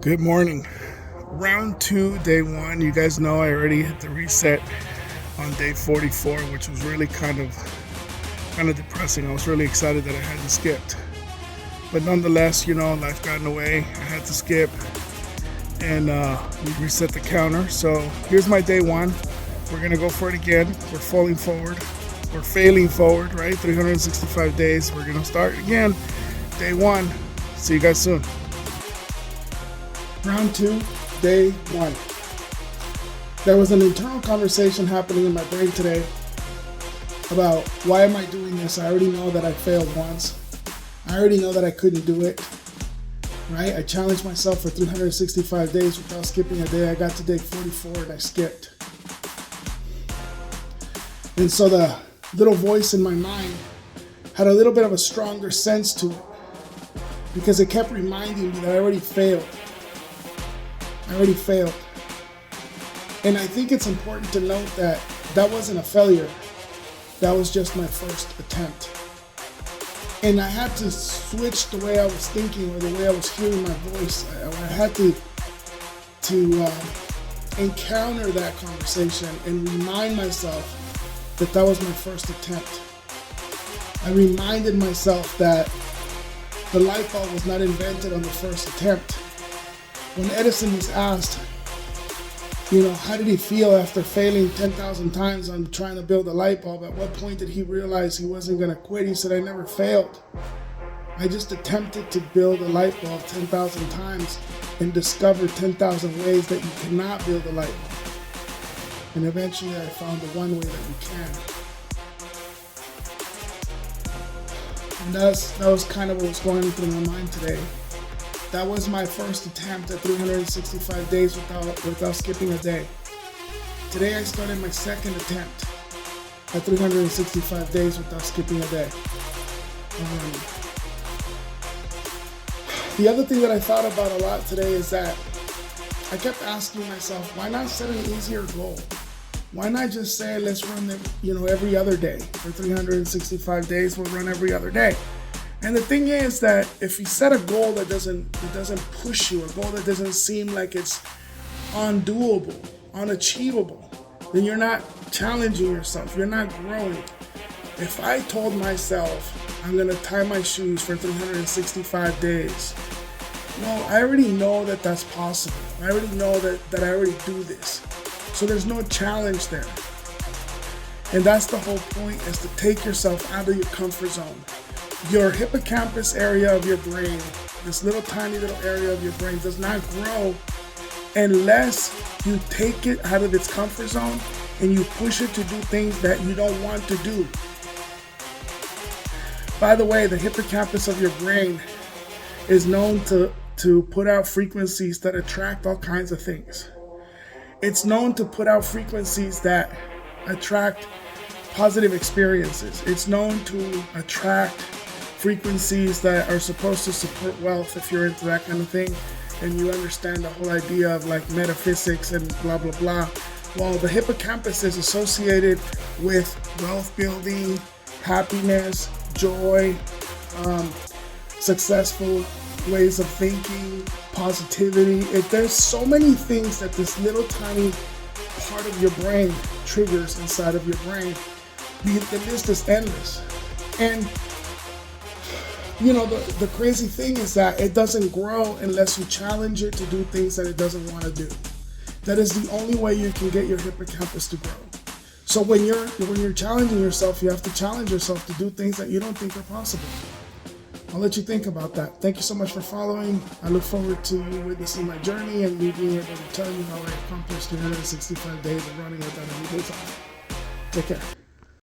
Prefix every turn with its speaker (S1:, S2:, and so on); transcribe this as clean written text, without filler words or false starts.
S1: Good morning. Round two, day one. You guys know I already hit the reset on day 44, which was really kind of depressing. I was really excited that I had to skip. But nonetheless, life got in the way. I had to skip and we reset the counter. So here's my day one. We're gonna go for it again. We're falling forward. We're failing forward, right? 365 days. We're gonna start again. Day one. See you guys soon. Round two, day one. There was an internal conversation happening in my brain today about why am I doing this? I already know that I failed once. I already know that I couldn't do it, right? I challenged myself for 365 days without skipping a day. I got to day 44 and I skipped. And so the little voice in my mind had a little bit of a stronger sense to it because it kept reminding me that I already failed. And I think it's important to note that that wasn't a failure. That was just my first attempt. And I had to switch the way I was thinking or the way I was hearing my voice. I had to encounter that conversation and remind myself that that was my first attempt. I reminded myself that the light bulb was not invented on the first attempt. When Edison was asked, how did he feel after failing 10,000 times on trying to build a light bulb? At what point did he realize he wasn't going to quit? He said, I never failed. I just attempted to build a light bulb 10,000 times and discovered 10,000 ways that you cannot build a light bulb. And eventually I found the one way that you can. And that was kind of what was going through my mind today. That was my first attempt at 365 days without skipping a day. Today I started my second attempt at 365 days without skipping a day. The other thing that I thought about a lot today is that I kept asking myself, why not set an easier goal? Why not just say, let's run every other day? For 365 days, we'll run every other day. And the thing is that if you set a goal that doesn't push you, a goal that doesn't seem like it's undoable, unachievable, then you're not challenging yourself, you're not growing. If I told myself I'm gonna tie my shoes for 365 days, well, I already know that that's possible. I already know that I already do this. So there's no challenge there. And that's the whole point, is to take yourself out of your comfort zone. Your hippocampus area of your brain, this little tiny little area of your brain, does not grow unless you take it out of its comfort zone and you push it to do things that you don't want to do. By the way, the hippocampus of your brain is known to put out frequencies that attract all kinds of things. It's known to put out frequencies that attract positive experiences. It's known to attract frequencies that are supposed to support wealth, if you're into that kind of thing and you understand the whole idea of like metaphysics and blah blah blah. Well, the hippocampus is associated with wealth building, happiness, joy, successful ways of thinking, positivity. There's so many things that this little tiny part of your brain triggers inside of your brain. The list is endless. And the crazy thing is that it doesn't grow unless you challenge it to do things that it doesn't want to do. That is the only way you can get your hippocampus to grow. So when you're challenging yourself, you have to challenge yourself to do things that you don't think are possible. I'll let you think about that. Thank you so much for following. I look forward to you witnessing my journey and me being able to tell you how I accomplished 365 days of running without any days off. Take care.